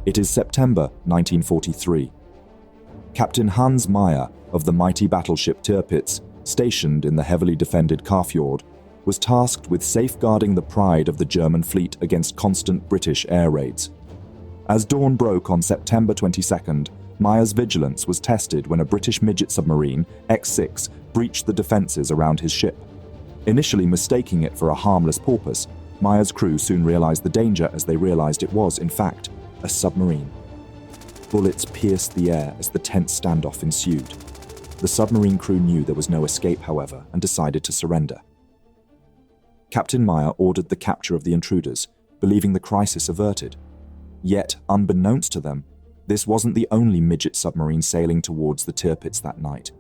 It is September 1943. Captain Hans Meyer of the mighty battleship Tirpitz, stationed in the heavily defended Kafjord, was tasked with safeguarding the pride of the German fleet against constant British air raids. As dawn broke on September 22nd, Meyer's vigilance was tested when a British Midget submarine, X6, breached the defences around his ship. Initially mistaking it for a harmless porpoise, Meyer's crew soon realised the danger as they realised it was, in fact, a submarine. Bullets pierced the air as the tense standoff ensued. The submarine crew knew there was no escape, however, and decided to surrender. Captain Meyer ordered the capture of the intruders, believing the crisis averted. Yet, unbeknownst to them, this wasn't the only Midget submarine sailing towards the Tirpitz that night.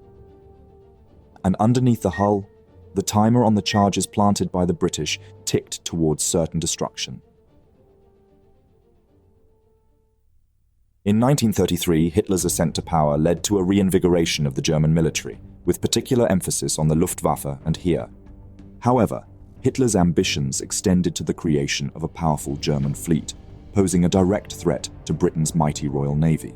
And underneath the hull, the timer on the charges planted by the British ticked towards certain destruction. In 1933, Hitler's ascent to power led to a reinvigoration of the German military, with particular emphasis on the Luftwaffe and Heer. However, Hitler's ambitions extended to the creation of a powerful German fleet, posing a direct threat to Britain's mighty Royal Navy.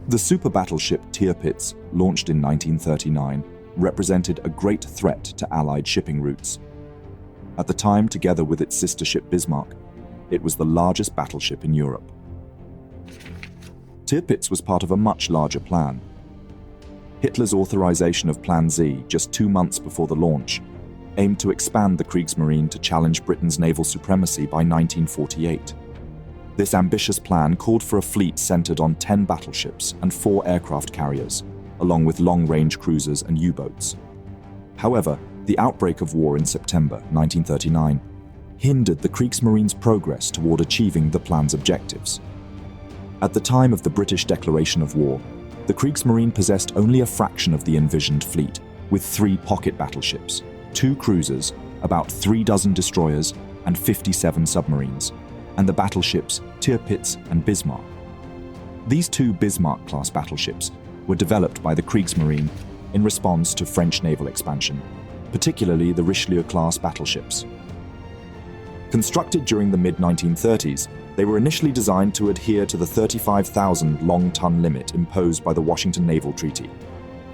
The super battleship Tirpitz, launched in 1939, represented a great threat to Allied shipping routes. At the time, together with its sister ship Bismarck, it was the largest battleship in Europe. Tirpitz was part of a much larger plan. Hitler's authorization of Plan Z, just 2 months before the launch, aimed to expand the Kriegsmarine to challenge Britain's naval supremacy by 1948. This ambitious plan called for a fleet centered on 10 battleships and 4 aircraft carriers, along with long-range cruisers and U-boats. However, the outbreak of war in September 1939 hindered the Kriegsmarine's progress toward achieving the plan's objectives. At the time of the British declaration of war, the Kriegsmarine possessed only a fraction of the envisioned fleet, with 3 pocket battleships, 2 cruisers, about 3 dozen destroyers, and 57 submarines, and the battleships Tirpitz and Bismarck. These 2 Bismarck-class battleships were developed by the Kriegsmarine in response to French naval expansion, particularly the Richelieu-class battleships. Constructed during the mid-1930s, they were initially designed to adhere to the 35,000 long-ton limit imposed by the Washington Naval Treaty.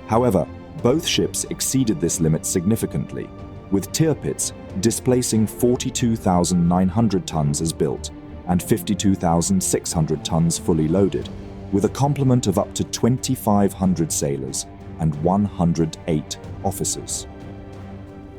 However, both ships exceeded this limit significantly, with Tirpitz displacing 42,900 tons as built and 52,600 tons fully loaded, with a complement of up to 2,500 sailors and 108 officers.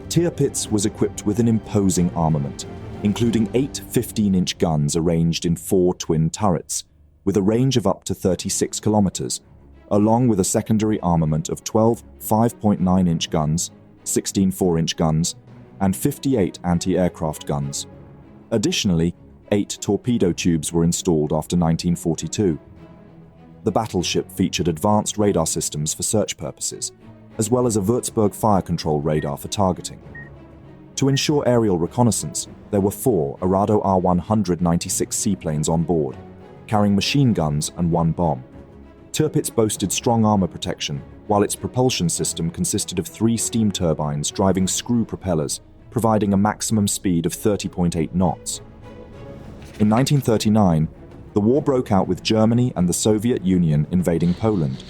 Tirpitz was equipped with an imposing armament, including 8 15-inch guns arranged in 4 twin turrets, with a range of up to 36 kilometers, along with a secondary armament of 12 5.9-inch guns, 16 4-inch guns, and 58 anti-aircraft guns. Additionally, 8 torpedo tubes were installed after 1942. The battleship featured advanced radar systems for search purposes, as well as a Würzburg fire control radar for targeting. To ensure aerial reconnaissance, there were 4 Arado R-196 seaplanes on board, carrying machine guns and 1 bomb. Tirpitz boasted strong armor protection, while its propulsion system consisted of 3 steam turbines driving screw propellers, providing a maximum speed of 30.8 knots. In 1939, the war broke out with Germany and the Soviet Union invading Poland.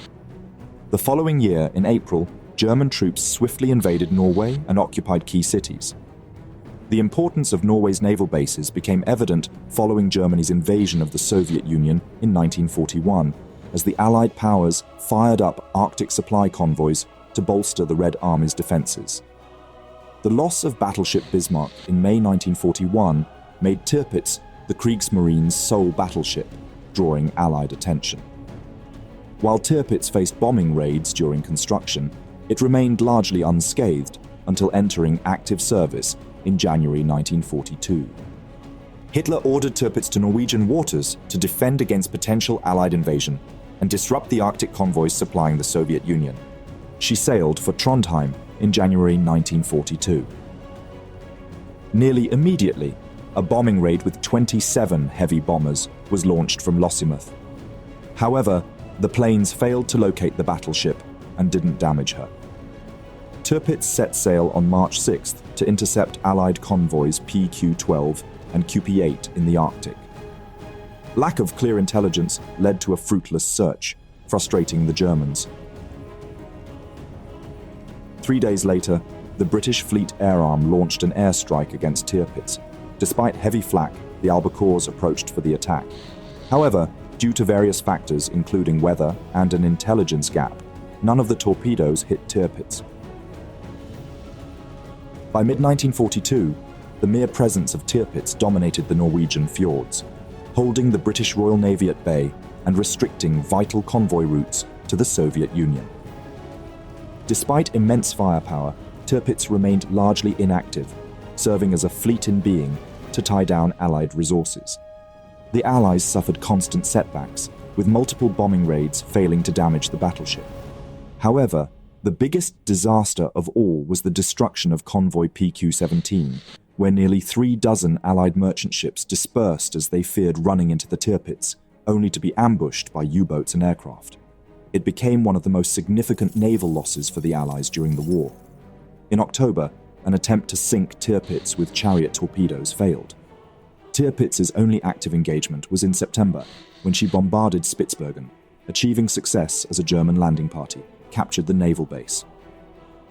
The following year, in April, German troops swiftly invaded Norway and occupied key cities. The importance of Norway's naval bases became evident following Germany's invasion of the Soviet Union in 1941, as the Allied powers fired up Arctic supply convoys to bolster the Red Army's defenses. The loss of battleship Bismarck in May 1941 made Tirpitz the Kriegsmarine's sole battleship, drawing Allied attention. While Tirpitz faced bombing raids during construction, it remained largely unscathed until entering active service in January 1942. Hitler ordered Tirpitz to Norwegian waters to defend against potential Allied invasion and disrupt the Arctic convoys supplying the Soviet Union. She sailed for Trondheim in January 1942. Nearly immediately, a bombing raid with 27 heavy bombers was launched from Lossiemouth. However, the planes failed to locate the battleship and didn't damage her. Tirpitz set sail on March 6th to intercept Allied convoys PQ-12 and QP-8 in the Arctic. Lack of clear intelligence led to a fruitless search, frustrating the Germans. 3 days later, the British Fleet Air Arm launched an airstrike against Tirpitz. Despite heavy flak, the albacores approached for the attack. However, due to various factors including weather and an intelligence gap, none of the torpedoes hit Tirpitz. By mid-1942, the mere presence of Tirpitz dominated the Norwegian fjords, holding the British Royal Navy at bay and restricting vital convoy routes to the Soviet Union. Despite immense firepower, Tirpitz remained largely inactive, serving as a fleet in being to tie down Allied resources. The Allies suffered constant setbacks, with multiple bombing raids failing to damage the battleship. However, the biggest disaster of all was the destruction of convoy PQ-17, where nearly 3 dozen Allied merchant ships dispersed as they feared running into the Tirpitz, only to be ambushed by U-boats and aircraft. It became one of the most significant naval losses for the Allies during the war. In October, an attempt to sink Tirpitz with chariot torpedoes failed. Tirpitz's only active engagement was in September, when she bombarded Spitsbergen, achieving success as a German landing party, captured the naval base.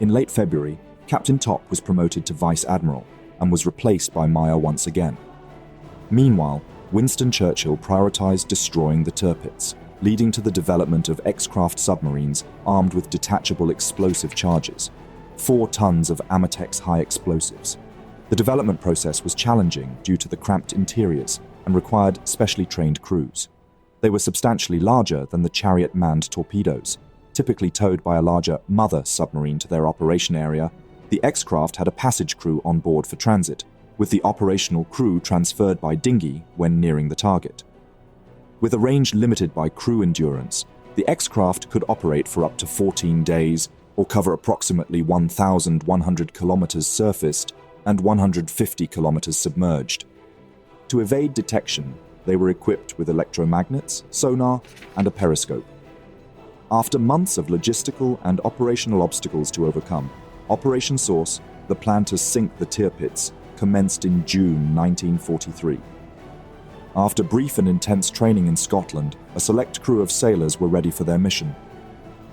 In late February, Captain Topp was promoted to Vice Admiral and was replaced by Meyer once again. Meanwhile, Winston Churchill prioritized destroying the Tirpitz, leading to the development of X-craft submarines armed with detachable explosive charges, 4 tons of Amatex high explosives. The development process was challenging due to the cramped interiors and required specially trained crews. They were substantially larger than the chariot-manned torpedoes. Typically towed by a larger mother submarine to their operation area, the X-craft had a passage crew on board for transit, with the operational crew transferred by dinghy when nearing the target. With a range limited by crew endurance, the X-craft could operate for up to 14 days or cover approximately 1,100 kilometers surfaced and 150 kilometers submerged. To evade detection, they were equipped with electromagnets, sonar, and a periscope. After months of logistical and operational obstacles to overcome, Operation Source, the plan to sink the Tirpitz, commenced in June 1943. After brief and intense training in Scotland, a select crew of sailors were ready for their mission.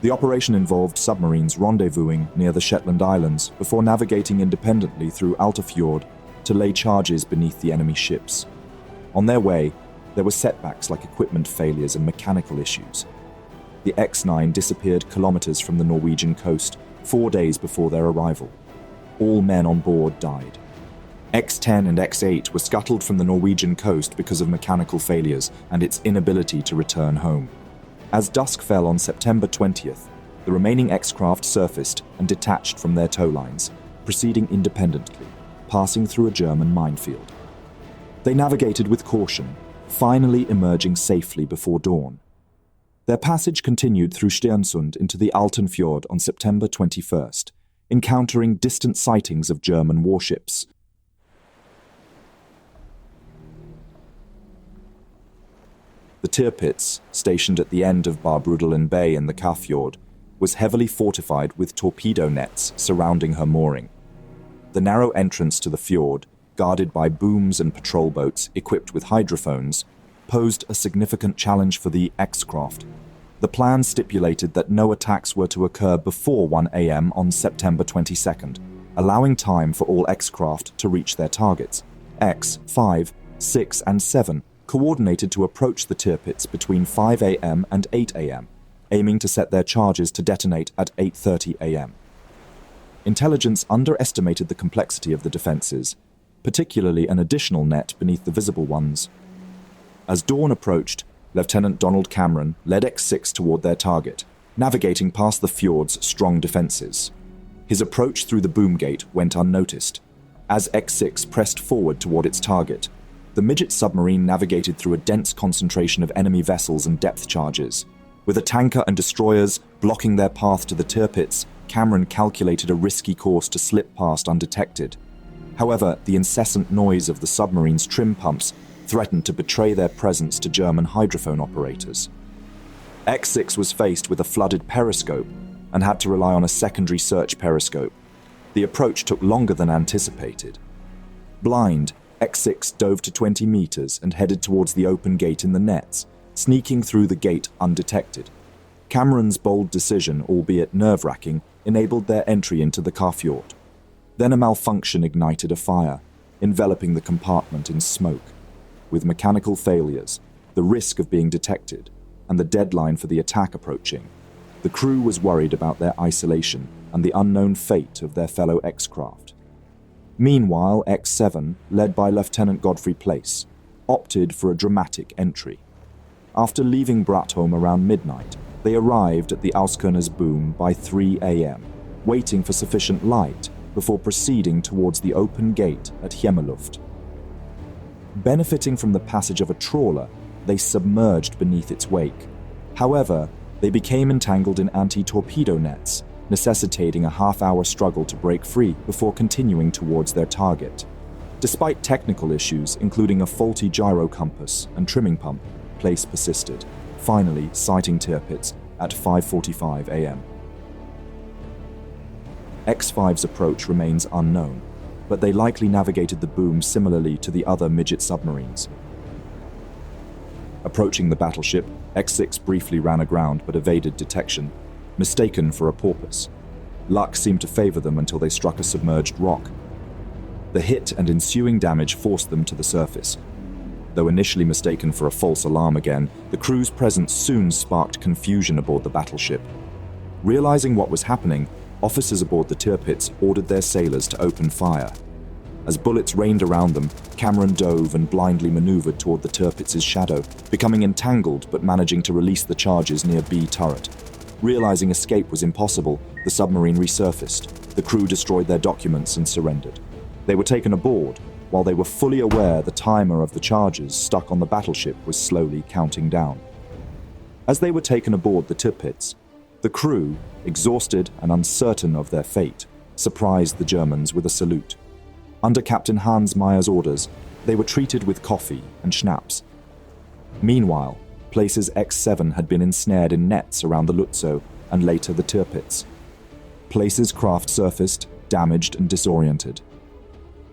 The operation involved submarines rendezvousing near the Shetland Islands before navigating independently through Altafjord to lay charges beneath the enemy ships. On their way, there were setbacks like equipment failures and mechanical issues. The X-9 disappeared kilometers from the Norwegian coast 4 days before their arrival. All men on board died. X-10 and X-8 were scuttled from the Norwegian coast because of mechanical failures and its inability to return home. As dusk fell on September 20th, the remaining X-craft surfaced and detached from their tow lines, proceeding independently, passing through a German minefield. They navigated with caution, finally emerging safely before dawn. Their passage continued through Stjärnsund into the Altenfjord on September 21st, encountering distant sightings of German warships. The Tirpitz, stationed at the end of Barbrudalen Bay in the Kafjord, was heavily fortified with torpedo nets surrounding her mooring. The narrow entrance to the fjord, guarded by booms and patrol boats equipped with hydrophones, posed a significant challenge for the X-craft. The plan stipulated that no attacks were to occur before 1 a.m. on September 22nd, allowing time for all X-craft to reach their targets. X, 5, 6, and 7 coordinated to approach the Tirpitz between 5 a.m. and 8 a.m., aiming to set their charges to detonate at 8:30 a.m. Intelligence underestimated the complexity of the defenses, particularly an additional net beneath the visible ones. As dawn approached, Lieutenant Donald Cameron led X-6 toward their target, navigating past the fjord's strong defenses. His approach through the boom gate went unnoticed. As X-6 pressed forward toward its target, the Midget submarine navigated through a dense concentration of enemy vessels and depth charges. With a tanker and destroyers blocking their path to the Tirpitz, Cameron calculated a risky course to slip past undetected. However, the incessant noise of the submarine's trim pumps threatened to betray their presence to German hydrophone operators. X-6 was faced with a flooded periscope and had to rely on a secondary search periscope. The approach took longer than anticipated. Blind, X6 dove to 20 meters and headed towards the open gate in the nets, sneaking through the gate undetected. Cameron's bold decision, albeit nerve-wracking, enabled their entry into the Kafjord. Then a malfunction ignited a fire, enveloping the compartment in smoke. With mechanical failures, the risk of being detected, and the deadline for the attack approaching, the crew was worried about their isolation and the unknown fate of their fellow X-craft. Meanwhile, X7, led by Lieutenant Godfrey Place, opted for a dramatic entry. After leaving Brattholm around midnight, they arrived at the Auskerner's boom by 3 a.m., waiting for sufficient light before proceeding towards the open gate at Hemmeluft. Benefiting from the passage of a trawler, they submerged beneath its wake. However, they became entangled in anti-torpedo nets, necessitating a half-hour struggle to break free before continuing towards their target. Despite technical issues, including a faulty gyro compass and trimming pump, Place persisted, finally sighting Tirpitz at 5:45 a.m. X5's approach remains unknown, but they likely navigated the boom similarly to the other Midget submarines. Approaching the battleship, X6 briefly ran aground but evaded detection, mistaken for a porpoise. Luck seemed to favor them until they struck a submerged rock. The hit and ensuing damage forced them to the surface. Though initially mistaken for a false alarm again, the crew's presence soon sparked confusion aboard the battleship. Realizing what was happening, officers aboard the Tirpitz ordered their sailors to open fire. As bullets rained around them, Cameron dove and blindly maneuvered toward the Tirpitz's shadow, becoming entangled but managing to release the charges near B turret. Realizing escape was impossible, the submarine resurfaced. The crew destroyed their documents and surrendered. They were taken aboard, while they were fully aware the timer of the charges stuck on the battleship was slowly counting down. As they were taken aboard the Tirpitz, the crew, exhausted and uncertain of their fate, surprised the Germans with a salute. Under Captain Hans Meyer's orders, they were treated with coffee and schnapps. Meanwhile, Place's X7 had been ensnared in nets around the Lutzow and later the Tirpitz. Place's craft surfaced, damaged and disoriented.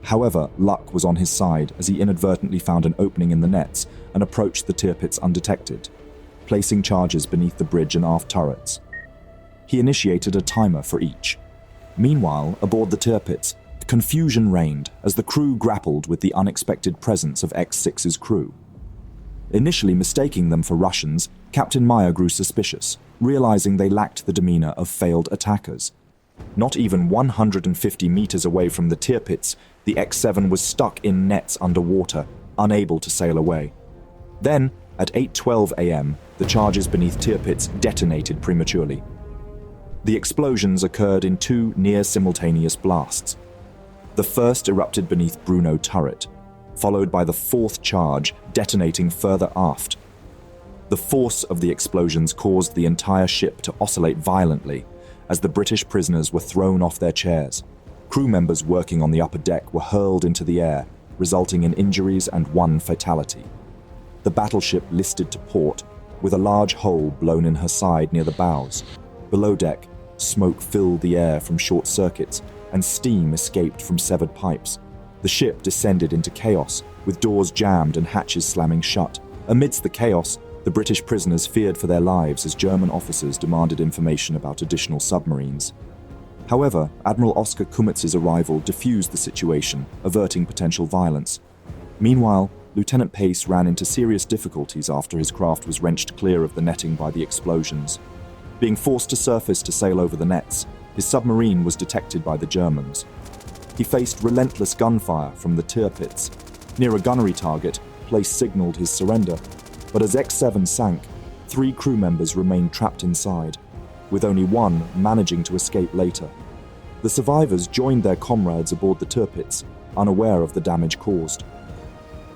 However, luck was on his side as he inadvertently found an opening in the nets and approached the Tirpitz undetected, placing charges beneath the bridge and aft turrets. He initiated a timer for each. Meanwhile, aboard the Tirpitz, confusion reigned as the crew grappled with the unexpected presence of X6's crew. Initially mistaking them for Russians, Captain Meyer grew suspicious, realizing they lacked the demeanor of failed attackers. Not even 150 meters away from the Tirpitz, the X7 was stuck in nets underwater, unable to sail away. Then, at 8:12 a.m., the charges beneath Tirpitz detonated prematurely. The explosions occurred in two near-simultaneous blasts. The first erupted beneath Bruno turret, followed by the fourth charge detonating further aft. The force of the explosions caused the entire ship to oscillate violently as the British prisoners were thrown off their chairs. Crew members working on the upper deck were hurled into the air, resulting in injuries and one fatality. The battleship listed to port, with a large hole blown in her side near the bows. Below deck, smoke filled the air from short circuits, and steam escaped from severed pipes. The ship descended into chaos, with doors jammed and hatches slamming shut. Amidst the chaos, the British prisoners feared for their lives as German officers demanded information about additional submarines. However, Admiral Oskar Kummetz's arrival diffused the situation, averting potential violence. Meanwhile, Lieutenant Pace ran into serious difficulties after his craft was wrenched clear of the netting by the explosions. Being forced to surface to sail over the nets, his submarine was detected by the Germans. He faced relentless gunfire from the Tirpitz. Near a gunnery target, Place signaled his surrender, but as X7 sank, 3 crew members remained trapped inside, with only one managing to escape later. The survivors joined their comrades aboard the Tirpitz, unaware of the damage caused.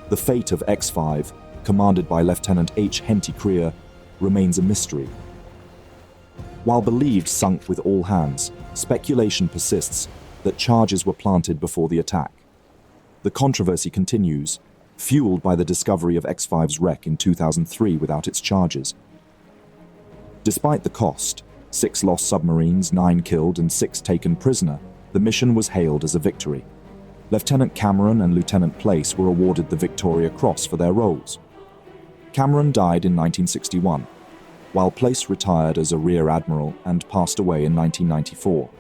The fate of X5, commanded by Lieutenant H. Henty Creer, remains a mystery. While believed sunk with all hands, speculation persists that charges were planted before the attack. The controversy continues, fueled by the discovery of X5's wreck in 2003 without its charges. Despite the cost, 6 lost submarines, 9 killed and 6 taken prisoner, the mission was hailed as a victory. Lieutenant Cameron and Lieutenant Place were awarded the Victoria Cross for their roles. Cameron died in 1961, while Place retired as a Rear Admiral and passed away in 1994.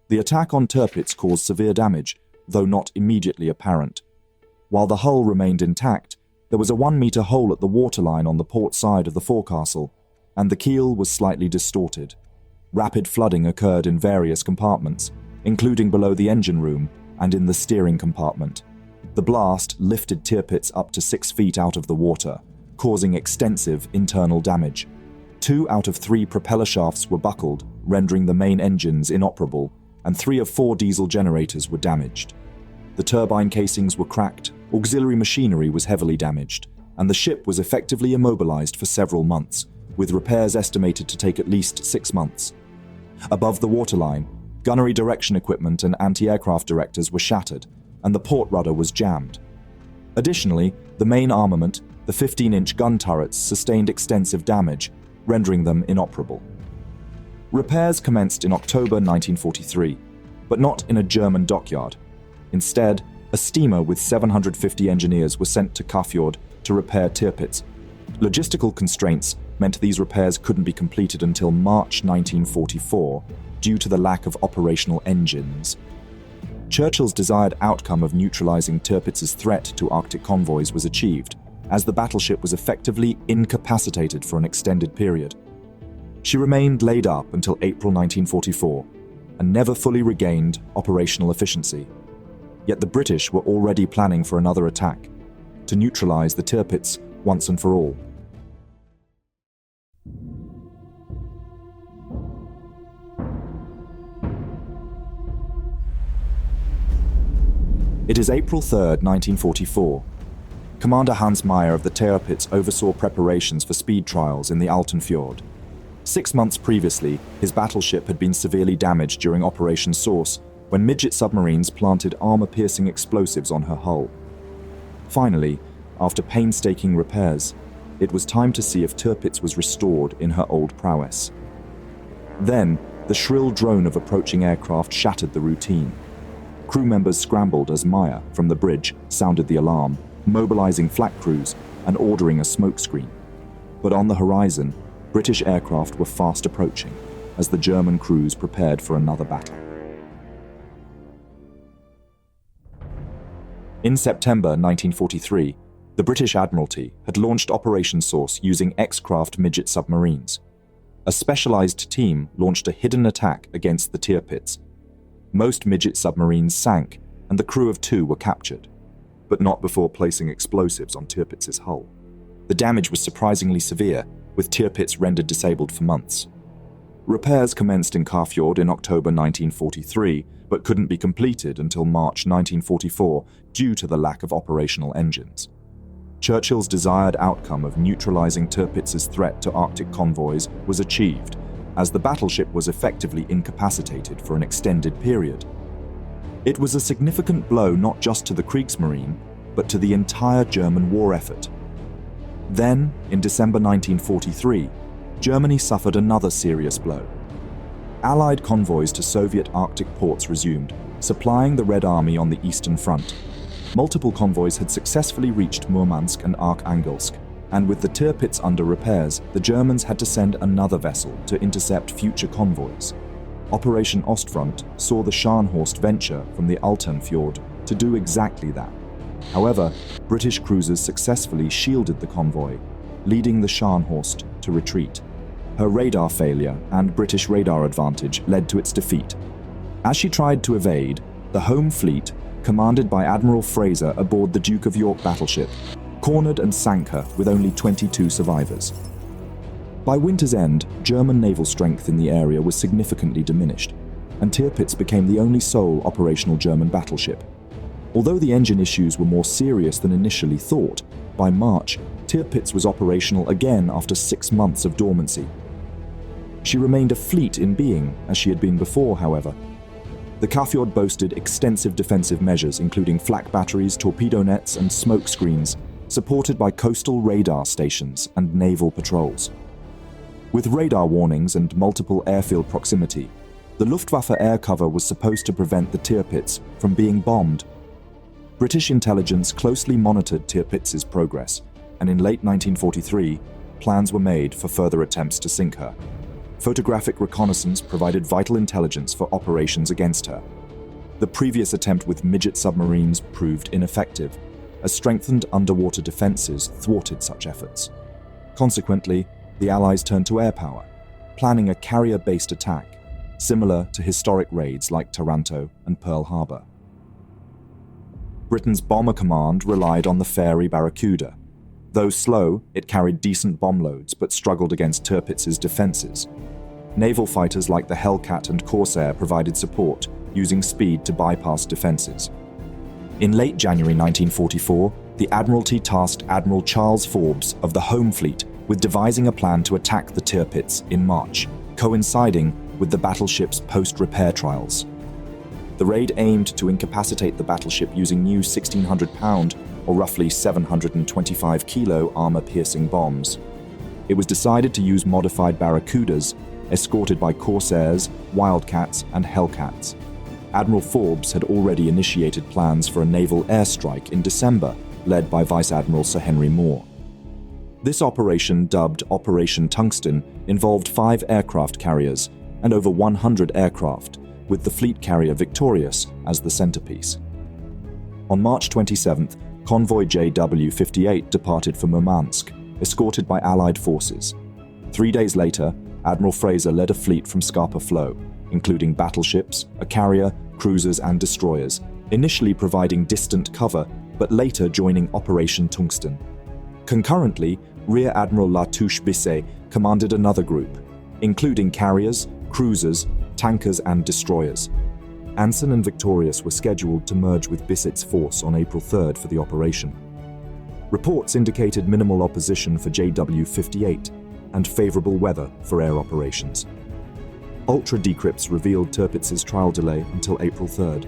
The attack on Tirpitz caused severe damage, though not immediately apparent. While the hull remained intact, there was a 1-meter hole at the waterline on the port side of the forecastle, and the keel was slightly distorted. Rapid flooding occurred in various compartments, including below the engine room and in the steering compartment. The blast lifted Tirpitz up to 6 feet out of the water, causing extensive internal damage. 2 out of 3 propeller shafts were buckled, rendering the main engines inoperable, and 3 of 4 diesel generators were damaged. The turbine casings were cracked, auxiliary machinery was heavily damaged, and the ship was effectively immobilized for several months, with repairs estimated to take at least 6 months. Above the waterline, gunnery direction equipment and anti-aircraft directors were shattered, and the port rudder was jammed. Additionally, the main armament, the 15-inch gun turrets, sustained extensive damage, rendering them inoperable. Repairs commenced in October 1943, but not in a German dockyard. Instead, a steamer with 750 engineers was sent to Kafjord to repair Tirpitz. Logistical constraints meant these repairs couldn't be completed until March 1944 due to the lack of operational engines. Churchill's desired outcome of neutralizing Tirpitz's threat to Arctic convoys was achieved, as the battleship was effectively incapacitated for an extended period. She remained laid up until April 1944 and never fully regained operational efficiency. Yet the British were already planning for another attack, to neutralize the Tirpitz once and for all. It is April 3rd, 1944. Commander Hans Meyer of the Tirpitz oversaw preparations for speed trials in the Altenfjord. 6 months previously, his battleship had been severely damaged during Operation Source when Midget submarines planted armor-piercing explosives on her hull. Finally, after painstaking repairs, it was time to see if Tirpitz was restored in her old prowess. Then, the shrill drone of approaching aircraft shattered the routine. Crew members scrambled as Meyer, from the bridge, sounded the alarm, mobilizing flak crews and ordering a smokescreen. But on the horizon, British aircraft were fast approaching as the German crews prepared for another battle. In September 1943, the British Admiralty had launched Operation Source using X-craft Midget submarines. A specialized team launched a hidden attack against the Tirpitz. Most Midget submarines sank, and the crew of 2 were captured, but not before placing explosives on Tirpitz's hull. The damage was surprisingly severe, with Tirpitz rendered disabled for months. Repairs commenced in Kafjord in October 1943, but couldn't be completed until March 1944 due to the lack of operational engines. Churchill's desired outcome of neutralizing Tirpitz's threat to Arctic convoys was achieved, as the battleship was effectively incapacitated for an extended period. It was a significant blow not just to the Kriegsmarine, but to the entire German war effort. Then, in December 1943, Germany suffered another serious blow. Allied convoys to Soviet Arctic ports resumed, supplying the Red Army on the Eastern Front. Multiple convoys had successfully reached Murmansk and Arkhangelsk, and with the Tirpitz under repairs, the Germans had to send another vessel to intercept future convoys. Operation Ostfront saw the Scharnhorst venture from the Altenfjord to do exactly that. However, British cruisers successfully shielded the convoy, leading the Scharnhorst to retreat. Her radar failure and British radar advantage led to its defeat. As she tried to evade, the Home Fleet, commanded by Admiral Fraser aboard the Duke of York battleship, cornered and sank her with only 22 survivors. By winter's end, German naval strength in the area was significantly diminished, and Tirpitz became the only sole operational German battleship. Although the engine issues were more serious than initially thought, by March, Tirpitz was operational again after 6 months of dormancy. She remained a fleet in being, as she had been before, however. The Kafjord boasted extensive defensive measures including flak batteries, torpedo nets, and smoke screens, supported by coastal radar stations and naval patrols. With radar warnings and multiple airfield proximity, The Luftwaffe air cover was supposed to prevent the Tirpitz from being bombed. British intelligence closely monitored Tirpitz's progress, and in late 1943, plans were made for further attempts to sink her. Photographic reconnaissance provided vital intelligence for operations against her. The previous attempt with Midget submarines proved ineffective, as strengthened underwater defenses thwarted such efforts. Consequently, the Allies turned to air power, planning a carrier-based attack, similar to historic raids like Taranto and Pearl Harbor. Britain's bomber command relied on the Fairey Barracuda. Though slow, it carried decent bomb loads but struggled against Tirpitz's defenses. Naval fighters like the Hellcat and Corsair provided support, using speed to bypass defenses. In late January 1944, the Admiralty tasked Admiral Charles Forbes of the Home Fleet with devising a plan to attack the Tirpitz in March, coinciding with the battleship's post-repair trials. The raid aimed to incapacitate the battleship using new 1,600-pound, or roughly 725-kilo armor-piercing bombs. It was decided to use modified Barracudas, escorted by Corsairs, Wildcats, and Hellcats. Admiral Forbes had already initiated plans for a naval airstrike in December, led by Vice Admiral Sir Henry Moore. This operation, dubbed Operation Tungsten, involved 5 aircraft carriers and over 100 aircraft, with the fleet carrier Victorious as the centerpiece. On March 27th, convoy WWII departed for Murmansk, escorted by Allied forces. 3 days later, Admiral Fraser led a fleet from Scapa Flow, including battleships, a carrier, cruisers and destroyers, initially providing distant cover, but later joining Operation Tungsten. Concurrently, Rear Admiral La Touche-Bisset commanded another group, including carriers, cruisers, tankers and destroyers. Anson and Victorious were scheduled to merge with Bisset's force on April 3rd for the operation. Reports indicated minimal opposition for JW-58 and favorable weather for air operations. Ultra-decrypts revealed Tirpitz's trial delay until April 3rd,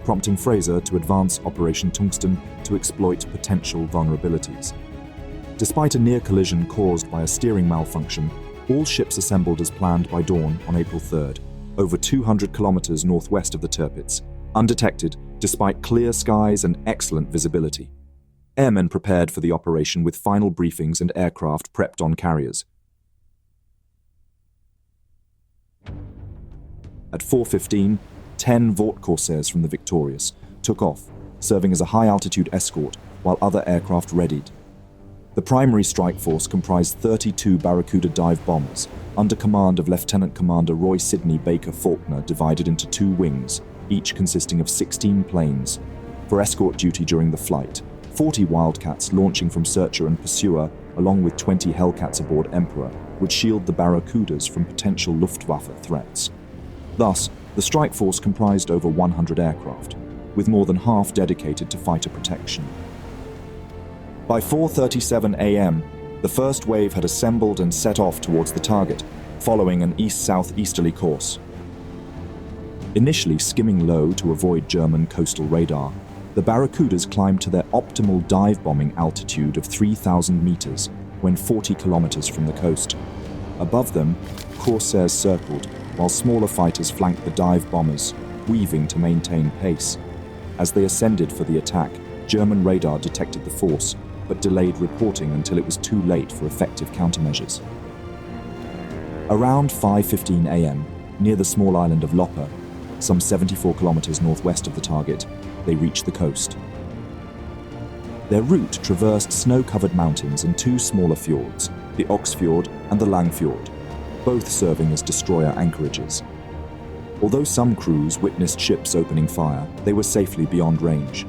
prompting Fraser to advance Operation Tungsten to exploit potential vulnerabilities. Despite a near collision caused by a steering malfunction, all ships assembled as planned by dawn on April 3rd, over 200 kilometers northwest of the Tirpitz, undetected despite clear skies and excellent visibility. Airmen prepared for the operation with final briefings and aircraft prepped on carriers. At 4:15, 10 Vought Corsairs from the Victorious took off, serving as a high-altitude escort while other aircraft readied. The primary strike force comprised 32 Barracuda dive bombers, under command of Lieutenant Commander Roy Sidney Baker Faulkner, divided into 2 wings, each consisting of 16 planes. For escort duty during the flight, 40 Wildcats launching from Searcher and Pursuer, along with 20 Hellcats aboard Emperor, would shield the Barracudas from potential Luftwaffe threats. Thus, the strike force comprised over 100 aircraft, with more than half dedicated to fighter protection. By 4:37 a.m., the first wave had assembled and set off towards the target, following an east-southeasterly course. Initially skimming low to avoid German coastal radar, the Barracudas climbed to their optimal dive bombing altitude of 3,000 meters when 40 kilometers from the coast. Above them, Corsairs circled, while smaller fighters flanked the dive bombers, weaving to maintain pace. As they ascended for the attack, German radar detected the force, but delayed reporting until it was too late for effective countermeasures. Around 5:15 a.m., near the small island of Lopper, some 74 kilometers northwest of the target, they reached the coast. Their route traversed snow-covered mountains and 2 smaller fjords, the Oxfjord and the Langfjord, both serving as destroyer anchorages. Although some crews witnessed ships opening fire, they were safely beyond range.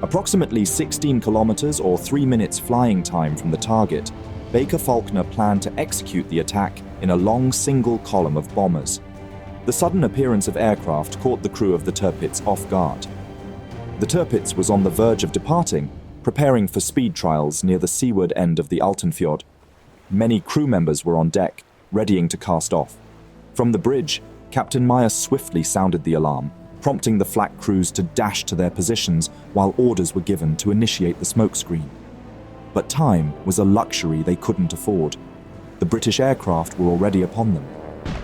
Approximately 16 kilometers or 3 minutes flying time from the target, Baker Faulkner planned to execute the attack in a long single column of bombers. The sudden appearance of aircraft caught the crew of the Tirpitz off guard. The Tirpitz was on the verge of departing, preparing for speed trials near the seaward end of the Altenfjord. Many crew members were on deck, readying to cast off. From the bridge, Captain Meyer swiftly sounded the alarm, prompting the flak crews to dash to their positions while orders were given to initiate the smokescreen. But time was a luxury they couldn't afford. The British aircraft were already upon them.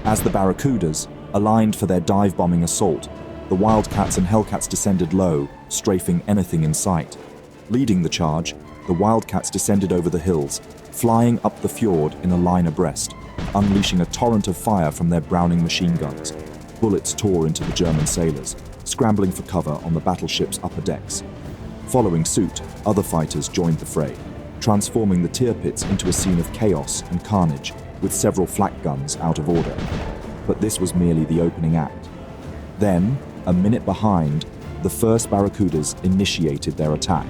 As the Barracudas, aligned for their dive-bombing assault, the Wildcats and Hellcats descended low, strafing anything in sight. Leading the charge, the Wildcats descended over the hills, flying up the fjord in a line abreast, unleashing a torrent of fire from their Browning machine guns. Bullets tore into the German sailors, scrambling for cover on the battleship's upper decks. Following suit, other fighters joined the fray, transforming the Tirpitz into a scene of chaos and carnage, with several flak guns out of order. But this was merely the opening act. Then, a minute behind, the first Barracudas initiated their attack,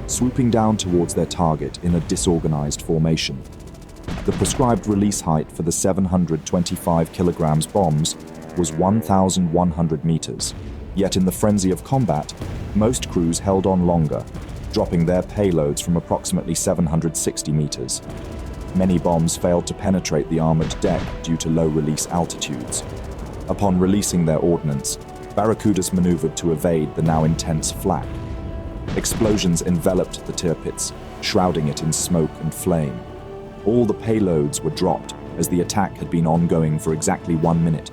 swooping down towards their target in a disorganized formation. The prescribed release height for the 725 kilograms bombs was 1,100 meters, yet in the frenzy of combat, most crews held on longer, dropping their payloads from approximately 760 meters. Many bombs failed to penetrate the armored deck due to low release altitudes. Upon releasing their ordnance, Barracudas maneuvered to evade the now intense flak. Explosions enveloped the Tirpitz, shrouding it in smoke and flame. All the payloads were dropped as the attack had been ongoing for exactly 1 minute.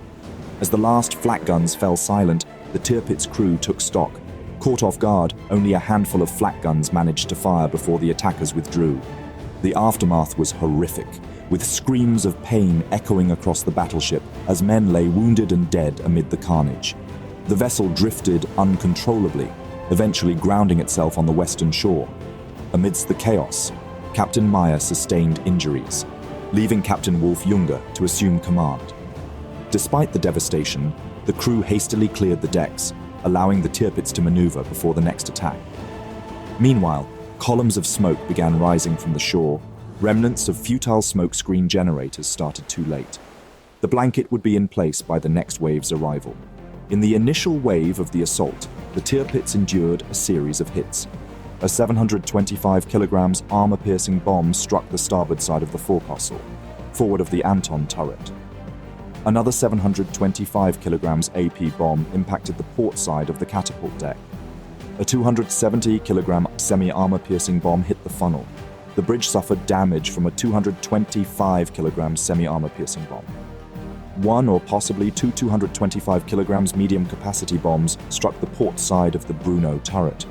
As the last flak guns fell silent, the Tirpitz crew took stock. Caught off guard, only a handful of flak guns managed to fire before the attackers withdrew. The aftermath was horrific, with screams of pain echoing across the battleship as men lay wounded and dead amid the carnage. The vessel drifted uncontrollably, eventually grounding itself on the western shore. Amidst the chaos, Captain Meyer sustained injuries, leaving Captain Wolf Junger to assume command. Despite the devastation, the crew hastily cleared the decks, allowing the Tirpitz to maneuver before the next attack. Meanwhile, columns of smoke began rising from the shore. Remnants of futile smokescreen generators started too late. The blanket would be in place by the next wave's arrival. In the initial wave of the assault, the Tirpitz endured a series of hits. A 725 kilograms armor-piercing bomb struck the starboard side of the forecastle, forward of the Anton turret. Another 725 kilograms AP bomb impacted the port side of the catapult deck. A 270 kilogram semi-armor-piercing bomb hit the funnel. The bridge suffered damage from a 225 kilogram semi-armor-piercing bomb. One or possibly two 225 kilograms medium-capacity bombs struck the port side of the Bruno turret.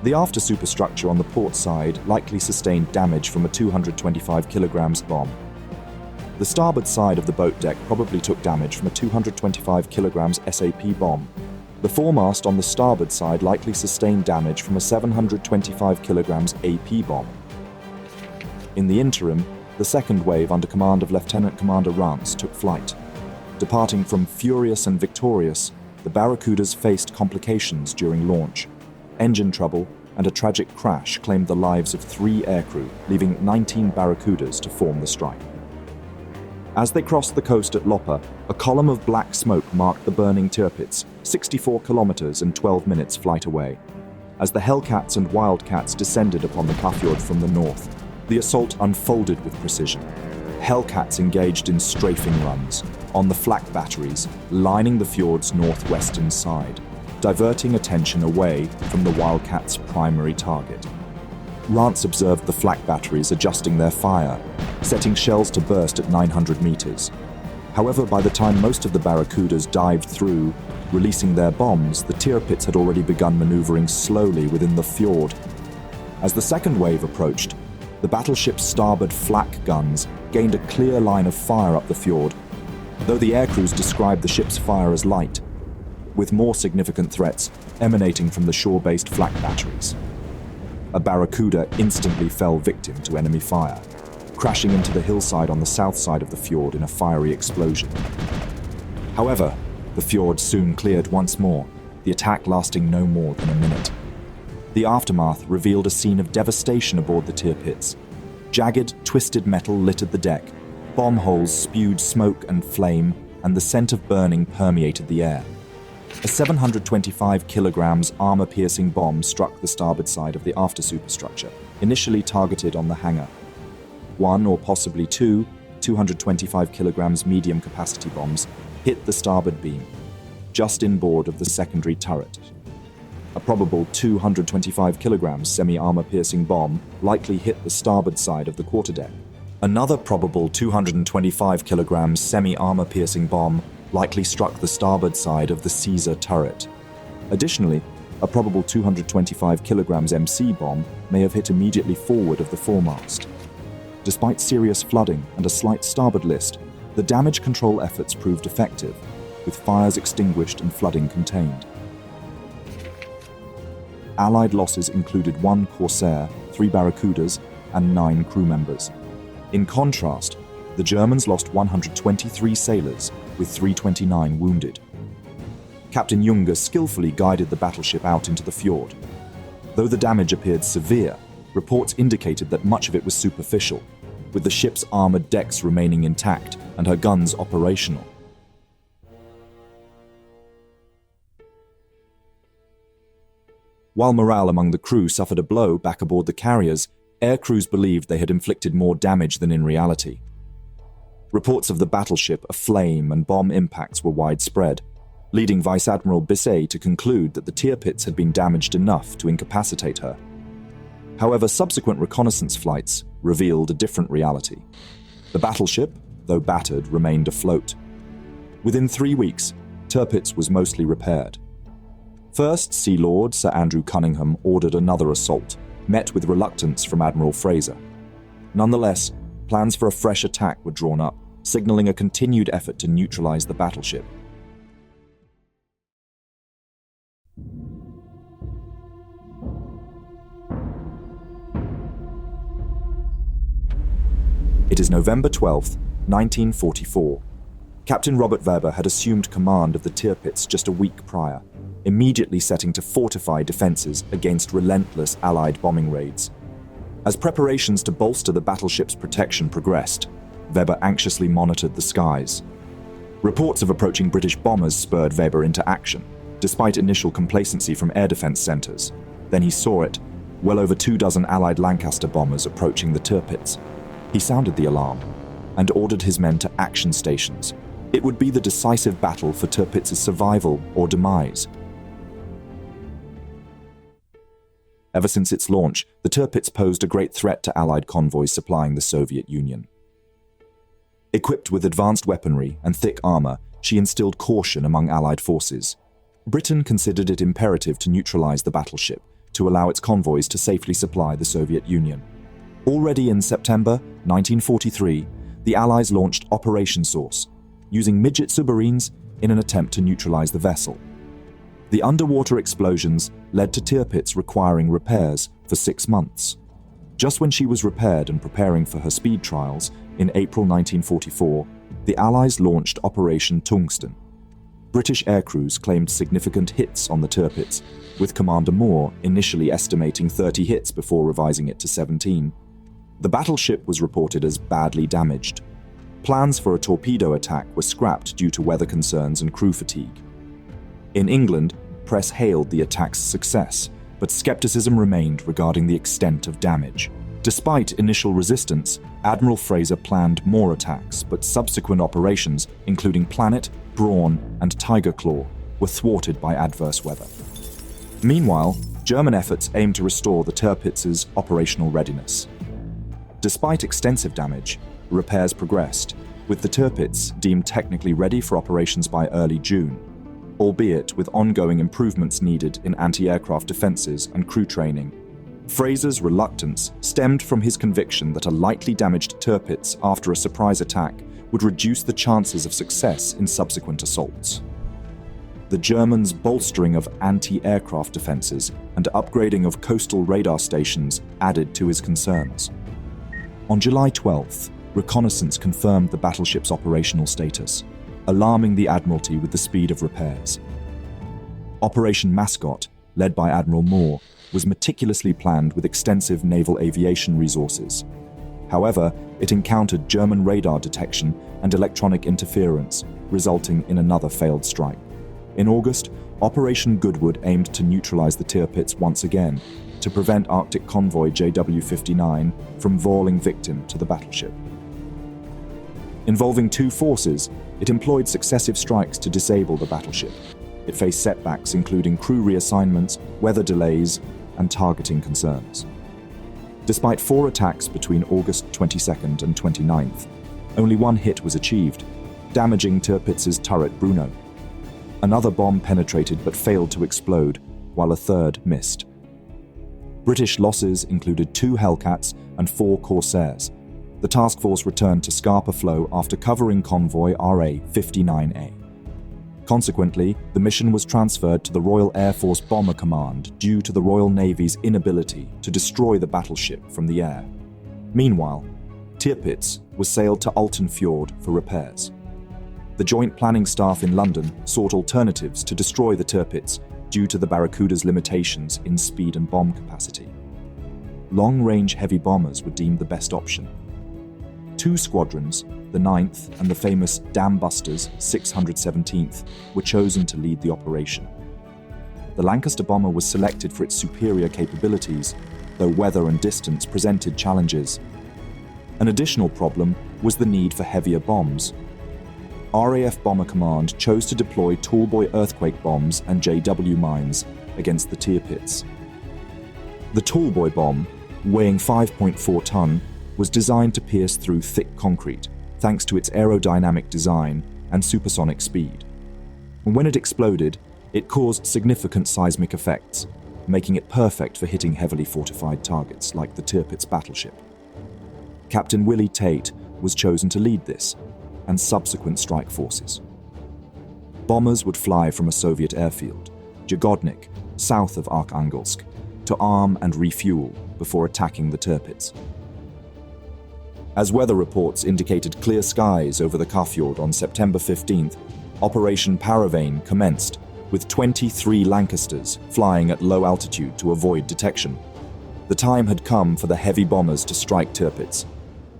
The after-superstructure on the port side likely sustained damage from a 225 kilograms bomb. The starboard side of the boat deck probably took damage from a 225 kilograms SAP bomb. The foremast on the starboard side likely sustained damage from a 725 kilograms AP bomb. In the interim, the second wave under command of Lieutenant Commander Rance took flight. Departing from Furious and Victorious, the Barracudas faced complications during launch. Engine trouble and a tragic crash claimed the lives of 3 aircrew, leaving 19 Barracudas to form the strike. As they crossed the coast at Loppa, a column of black smoke marked the burning Tirpitz, 64 kilometers and 12 minutes flight away. As the Hellcats and Wildcats descended upon the Kafjord from the north, the assault unfolded with precision. Hellcats engaged in strafing runs on the flak batteries lining the fjord's northwestern side, diverting attention away from the Wildcats' primary target. Rance observed the flak batteries adjusting their fire, setting shells to burst at 900 meters. However, by the time most of the Barracudas dived through, releasing their bombs, the Tirpitz had already begun maneuvering slowly within the fjord. As the second wave approached, the battleship's starboard flak guns gained a clear line of fire up the fjord, though the aircrews described the ship's fire as light, with more significant threats emanating from the shore-based flak batteries. A Barracuda instantly fell victim to enemy fire, crashing into the hillside on the south side of the fjord in a fiery explosion. However, the fjord soon cleared once more, the attack lasting no more than a minute. The aftermath revealed a scene of devastation aboard the Tirpitz. Jagged, twisted metal littered the deck, bomb holes spewed smoke and flame, and the scent of burning permeated the air. A 725 kilograms armor-piercing bomb struck the starboard side of the after-superstructure, initially targeted on the hangar. One or possibly two 225 kilograms medium-capacity bombs hit the starboard beam, just inboard of the secondary turret. A probable 225 kilograms semi-armor-piercing bomb likely hit the starboard side of the quarterdeck. Another probable 225 kilograms semi-armor-piercing bomb likely struck the starboard side of the Caesar turret. Additionally, a probable 225 kilograms MC bomb may have hit immediately forward of the foremast. Despite serious flooding and a slight starboard list, the damage control efforts proved effective, with fires extinguished and flooding contained. Allied losses included 1 Corsair, 3 Barracudas, and 9 crew members. In contrast, the Germans lost 123 sailors, with 329 wounded. Captain Junger skillfully guided the battleship out into the fjord. Though the damage appeared severe, reports indicated that much of it was superficial, with the ship's armored decks remaining intact and her guns operational. While morale among the crew suffered a blow back aboard the carriers, air crews believed they had inflicted more damage than in reality. Reports of the battleship aflame and bomb impacts were widespread, leading Vice Admiral Bisset to conclude that the Tirpitz had been damaged enough to incapacitate her. However, subsequent reconnaissance flights revealed a different reality. The battleship, though battered, remained afloat. Within 3 weeks, Tirpitz was mostly repaired. First, Sea Lord Sir Andrew Cunningham ordered another assault, met with reluctance from Admiral Fraser. Nonetheless, plans for a fresh attack were drawn up, signaling a continued effort to neutralize the battleship. It is November 12th, 1944. Captain Robert Weber had assumed command of the Tirpitz just a week prior, immediately setting to fortify defenses against relentless Allied bombing raids. As preparations to bolster the battleship's protection progressed, Weber anxiously monitored the skies. Reports of approaching British bombers spurred Weber into action, despite initial complacency from air defense centers. Then he saw it, well over 24 Allied Lancaster bombers approaching the Tirpitz. He sounded the alarm and ordered his men to action stations. It would be the decisive battle for Tirpitz's survival or demise. Ever since its launch, the Tirpitz posed a great threat to Allied convoys supplying the Soviet Union. Equipped with advanced weaponry and thick armor, she instilled caution among Allied forces. Britain considered it imperative to neutralize the battleship to allow its convoys to safely supply the Soviet Union. Already in September 1943, the Allies launched Operation Source, using Midget submarines in an attempt to neutralize the vessel. The underwater explosions led to Tirpitz requiring repairs for 6 months. Just when she was repaired and preparing for her speed trials, in April 1944, the Allies launched Operation Tungsten. British aircrews claimed significant hits on the Tirpitz, with Commander Moore initially estimating 30 hits before revising it to 17. The battleship was reported as badly damaged. Plans for a torpedo attack were scrapped due to weather concerns and crew fatigue. In England, press hailed the attack's success, but skepticism remained regarding the extent of damage. Despite initial resistance, Admiral Fraser planned more attacks, but subsequent operations, including Planet, Brawn, and Tiger Claw, were thwarted by adverse weather. Meanwhile, German efforts aimed to restore the Tirpitz's operational readiness. Despite extensive damage, repairs progressed, with the Tirpitz deemed technically ready for operations by early June, albeit with ongoing improvements needed in anti-aircraft defenses and crew training. Fraser's reluctance stemmed from his conviction that a lightly damaged Tirpitz after a surprise attack would reduce the chances of success in subsequent assaults. The Germans' bolstering of anti-aircraft defenses and upgrading of coastal radar stations added to his concerns. On July 12th, reconnaissance confirmed the battleship's operational status, alarming the Admiralty with the speed of repairs. Operation Mascot, led by Admiral Moore, was meticulously planned with extensive naval aviation resources. However, it encountered German radar detection and electronic interference, resulting in another failed strike. In August, Operation Goodwood aimed to neutralize the Tirpitz once again, to prevent Arctic convoy JW-59 from falling victim to the battleship. Involving 2 forces, it employed successive strikes to disable the battleship. It faced setbacks including crew reassignments, weather delays, and targeting concerns. Despite 4 attacks between August 22nd and 29th, only one hit was achieved, damaging Tirpitz's turret Bruno. Another bomb penetrated but failed to explode, while a third missed. British losses included 2 Hellcats and 4 Corsairs. The task force returned to Scapa Flow after covering convoy RA-59A. Consequently, the mission was transferred to the Royal Air Force Bomber Command due to the Royal Navy's inability to destroy the battleship from the air. Meanwhile, Tirpitz was sailed to Alton Fjord for repairs. The Joint Planning Staff in London sought alternatives to destroy the Tirpitz due to the Barracuda's limitations in speed and bomb capacity. Long-range heavy bombers were deemed the best option. 2 squadrons, the 9th and the famous Dam Busters 617th, were chosen to lead the operation. The Lancaster bomber was selected for its superior capabilities, though weather and distance presented challenges. An additional problem was the need for heavier bombs. RAF Bomber Command chose to deploy tallboy earthquake bombs and JW mines against the Tirpitz. The tallboy bomb, weighing 5.4 ton, was designed to pierce through thick concrete, thanks to its aerodynamic design and supersonic speed. When it exploded, it caused significant seismic effects, making it perfect for hitting heavily fortified targets like the Tirpitz battleship. Captain Willie Tate was chosen to lead this, and subsequent strike forces. Bombers would fly from a Soviet airfield, Jagodnik, south of Arkhangelsk, to arm and refuel before attacking the Tirpitz. As weather reports indicated clear skies over the Kafjord on September 15th, Operation Paravane commenced, with 23 Lancasters flying at low altitude to avoid detection. The time had come for the heavy bombers to strike Tirpitz.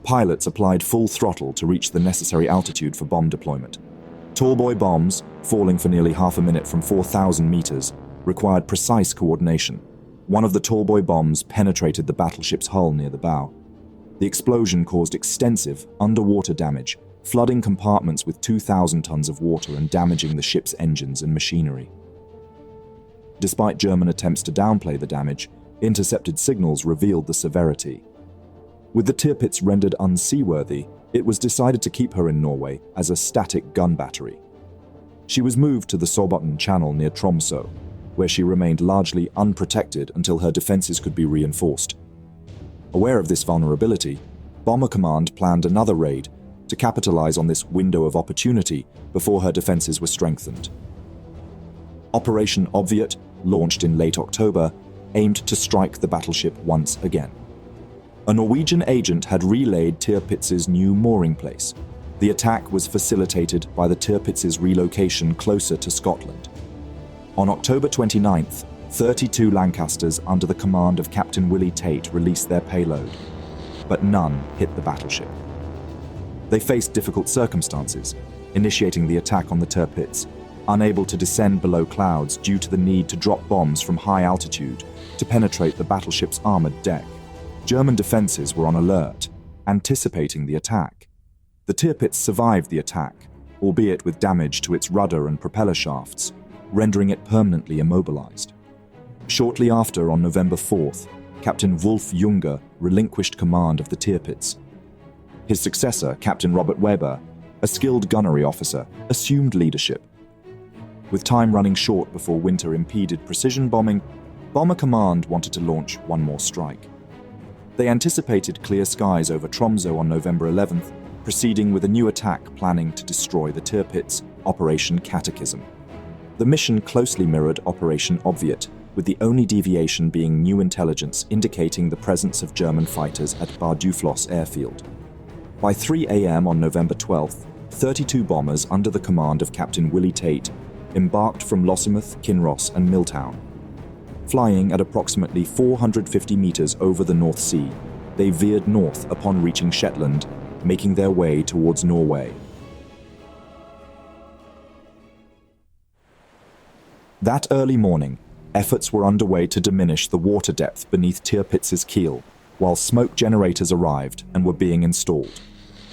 Pilots applied full throttle to reach the necessary altitude for bomb deployment. Tallboy bombs, falling for nearly half a minute from 4,000 meters, required precise coordination. One of the tallboy bombs penetrated the battleship's hull near the bow. The explosion caused extensive underwater damage, flooding compartments with 2,000 tons of water and damaging the ship's engines and machinery. Despite German attempts to downplay the damage, intercepted signals revealed the severity. With the Tirpitz rendered unseaworthy, it was decided to keep her in Norway as a static gun battery. She was moved to the Sobotn Channel near Tromsø, where she remained largely unprotected until her defenses could be reinforced. Aware of this vulnerability, Bomber Command planned another raid to capitalize on this window of opportunity before her defenses were strengthened. Operation Obviate, launched in late October, aimed to strike the battleship once again. A Norwegian agent had relayed Tirpitz's new mooring place. The attack was facilitated by the Tirpitz's relocation closer to Scotland. On October 29th, 32 Lancasters under the command of Captain Willie Tate released their payload, but none hit the battleship. They faced difficult circumstances, initiating the attack on the Tirpitz, unable to descend below clouds due to the need to drop bombs from high altitude to penetrate the battleship's armored deck. German defenses were on alert, anticipating the attack. The Tirpitz survived the attack, albeit with damage to its rudder and propeller shafts, rendering it permanently immobilized. Shortly after, on November 4th, Captain Wolf Junger relinquished command of the Tirpitz. His successor, Captain Robert Weber, a skilled gunnery officer, assumed leadership. With time running short before winter impeded precision bombing, Bomber Command wanted to launch one more strike. They anticipated clear skies over Tromsø on November 11th, proceeding with a new attack planning to destroy the Tirpitz, Operation Catechism. The mission closely mirrored Operation Obviate, with the only deviation being new intelligence indicating the presence of German fighters at Barduflos airfield. By 3 a.m. on November 12th, 32 bombers under the command of Captain Willie Tate embarked from Lossiemouth, Kinross and Milltown. Flying at approximately 450 meters over the North Sea, they veered north upon reaching Shetland, making their way towards Norway. That early morning, efforts were underway to diminish the water depth beneath Tirpitz's keel, while smoke generators arrived and were being installed.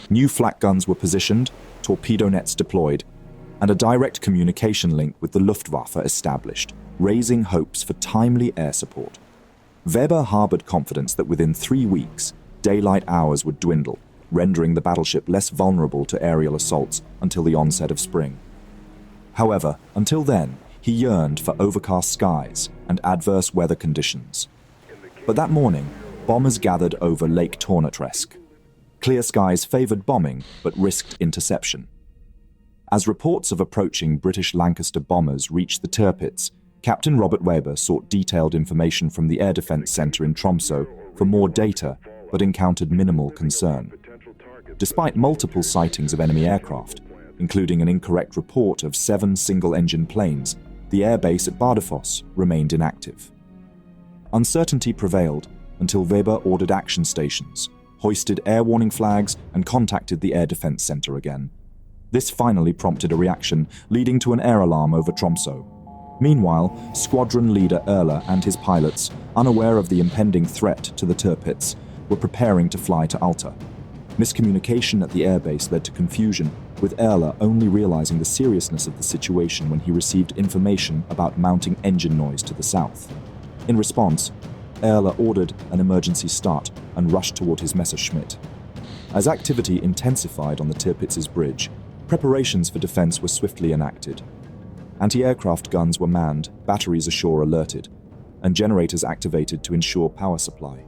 New flak guns were positioned, torpedo nets deployed, and a direct communication link with the Luftwaffe established, raising hopes for timely air support. Weber harbored confidence that within 3 weeks, daylight hours would dwindle, rendering the battleship less vulnerable to aerial assaults until the onset of spring. However, until then, he yearned for overcast skies and adverse weather conditions. But that morning, bombers gathered over Lake Tornatresk. Clear skies favored bombing, but risked interception. As reports of approaching British Lancaster bombers reached the Tirpitz, Captain Robert Weber sought detailed information from the Air Defence Centre in Tromsø for more data, but encountered minimal concern. Despite multiple sightings of enemy aircraft, including an incorrect report of 7 single-engine planes, the airbase at Bardufoss remained inactive. Uncertainty prevailed until Weber ordered action stations, hoisted air warning flags, and contacted the Air Defence Centre again. This finally prompted a reaction, leading to an air alarm over Tromsø. Meanwhile, squadron leader Erler and his pilots, unaware of the impending threat to the Tirpitz, were preparing to fly to Alta. Miscommunication at the airbase led to confusion, with Erler only realizing the seriousness of the situation when he received information about mounting engine noise to the south. In response, Erler ordered an emergency start and rushed toward his Messerschmitt. As activity intensified on the Tirpitz's bridge, preparations for defense were swiftly enacted. Anti-aircraft guns were manned, batteries ashore alerted, and generators activated to ensure power supply.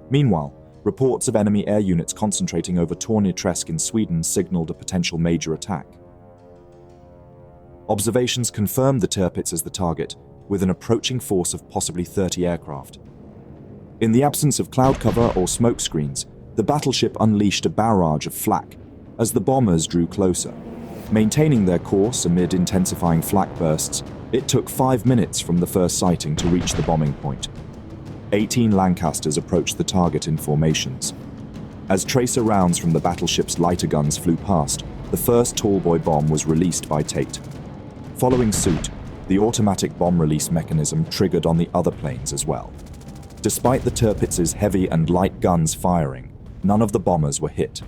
Meanwhile, reports of enemy air units concentrating over Tornatresk in Sweden signaled a potential major attack. Observations confirmed the Tirpitz as the target, with an approaching force of possibly 30 aircraft. In the absence of cloud cover or smoke screens, the battleship unleashed a barrage of flak as the bombers drew closer. Maintaining their course amid intensifying flak bursts, it took 5 minutes from the first sighting to reach the bombing point. 18 Lancasters approached the target in formations. As tracer rounds from the battleship's lighter guns flew past, the first tallboy bomb was released by Tate. Following suit, the automatic bomb release mechanism triggered on the other planes as well. Despite the Tirpitz's heavy and light guns firing, none of the bombers were hit.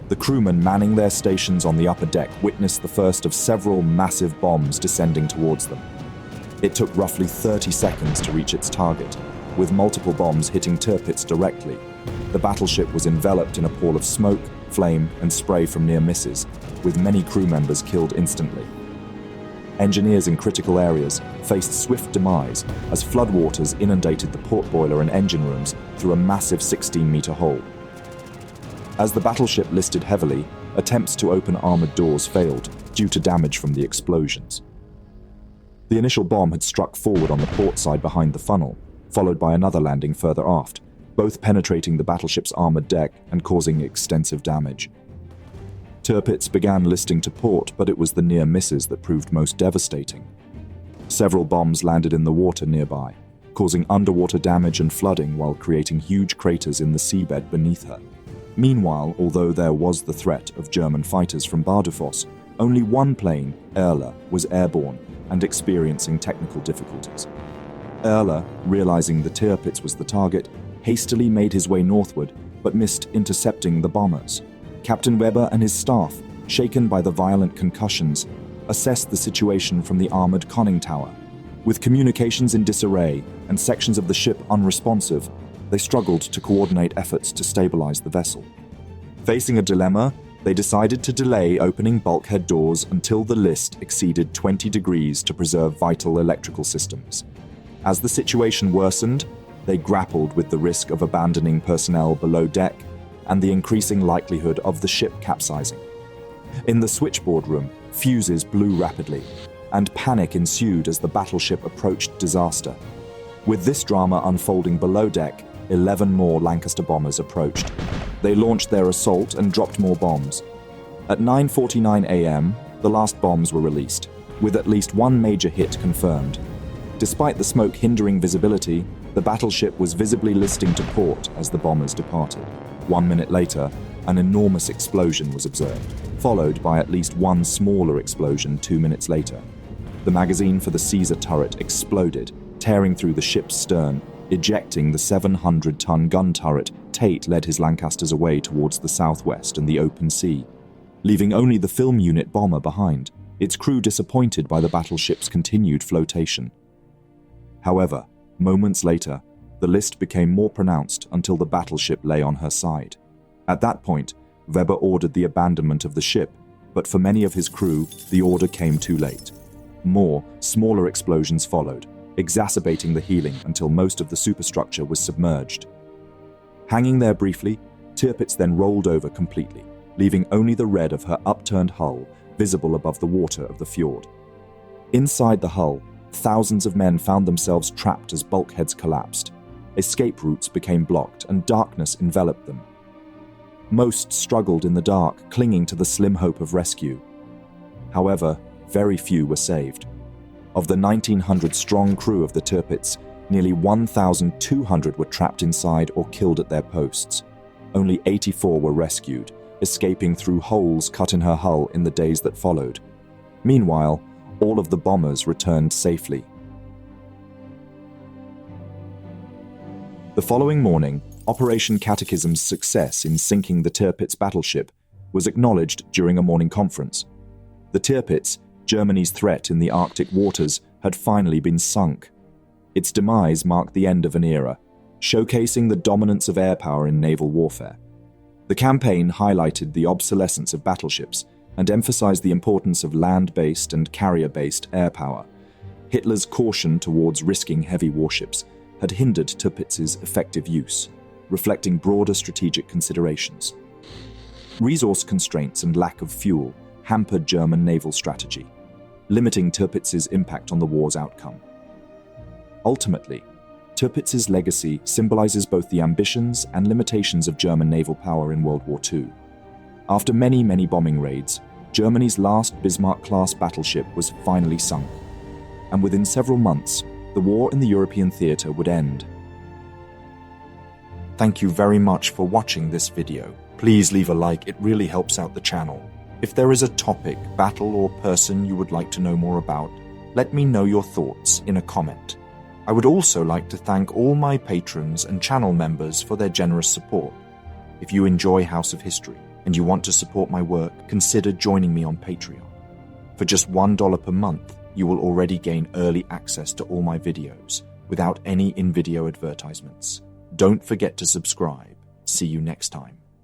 The crewmen manning their stations on the upper deck witnessed the first of several massive bombs descending towards them. It took roughly 30 seconds to reach its target, with multiple bombs hitting Tirpitz directly. The battleship was enveloped in a pall of smoke, flame, and spray from near misses, with many crew members killed instantly. Engineers in critical areas faced swift demise as floodwaters inundated the port boiler and engine rooms through a massive 16-meter hole. As the battleship listed heavily, attempts to open armored doors failed due to damage from the explosions. The initial bomb had struck forward on the port side behind the funnel, followed by another landing further aft, both penetrating the battleship's armored deck and causing extensive damage. Tirpitz began listing to port, but it was the near misses that proved most devastating. Several bombs landed in the water nearby, causing underwater damage and flooding while creating huge craters in the seabed beneath her. Meanwhile, although there was the threat of German fighters from Bardufoss, only one plane, Erler, was airborne and experiencing technical difficulties. Erler, realizing the Tirpitz was the target, hastily made his way northward, but missed intercepting the bombers. Captain Weber and his staff, shaken by the violent concussions, assessed the situation from the armored conning tower. With communications in disarray and sections of the ship unresponsive, they struggled to coordinate efforts to stabilize the vessel. Facing a dilemma, they decided to delay opening bulkhead doors until the list exceeded 20 degrees to preserve vital electrical systems. As the situation worsened, they grappled with the risk of abandoning personnel below deck and the increasing likelihood of the ship capsizing. In the switchboard room, fuses blew rapidly, and panic ensued as the battleship approached disaster. With this drama unfolding below deck, 11 more Lancaster bombers approached. They launched their assault and dropped more bombs. At 9:49 a.m., the last bombs were released, with at least one major hit confirmed. Despite the smoke hindering visibility, the battleship was visibly listing to port as the bombers departed. 1 minute later, an enormous explosion was observed, followed by at least one smaller explosion 2 minutes later. The magazine for the Caesar turret exploded, tearing through the ship's stern, ejecting the 700-ton gun turret. Tate led his Lancasters away towards the southwest and the open sea, leaving only the film unit bomber behind, its crew disappointed by the battleship's continued flotation. However, Moments later, the list became more pronounced until the battleship lay on her side. At that point, Weber ordered the abandonment of the ship, but for many of his crew, the order came too late. More, smaller explosions followed, exacerbating the healing until most of the superstructure was submerged. Hanging there briefly, Tirpitz then rolled over completely, leaving only the red of her upturned hull visible above the water of the fjord. Inside the hull, thousands of men found themselves trapped as bulkheads collapsed. Escape routes became blocked and darkness enveloped them. Most struggled in the dark, clinging to the slim hope of rescue. However, very few were saved. Of the 1,900-strong crew of the Tirpitz, nearly 1,200 were trapped inside or killed at their posts. Only 84 were rescued, escaping through holes cut in her hull in the days that followed. Meanwhile, all of the bombers returned safely. The following morning, Operation Catechism's success in sinking the Tirpitz battleship was acknowledged during a morning conference. The Tirpitz, Germany's threat in the Arctic waters, had finally been sunk. Its demise marked the end of an era, showcasing the dominance of air power in naval warfare. The campaign highlighted the obsolescence of battleships and emphasized the importance of land-based and carrier-based air power. Hitler's caution towards risking heavy warships had hindered Tirpitz's effective use, reflecting broader strategic considerations. Resource constraints and lack of fuel hampered German naval strategy, limiting Tirpitz's impact on the war's outcome. Ultimately, Tirpitz's legacy symbolizes both the ambitions and limitations of German naval power in World War II. After many bombing raids, Germany's last Bismarck-class battleship was finally sunk, and within several months, the war in the European theater would end. Thank you very much for watching this video. Please leave a like, it really helps out the channel. If there is a topic, battle, or person you would like to know more about, let me know your thoughts in a comment. I would also like to thank all my patrons and channel members for their generous support. If you enjoy House of History and you want to support my work, consider joining me on Patreon. For just $1 per month, you will already gain early access to all my videos without any in-video advertisements. Don't forget to subscribe. See you next time.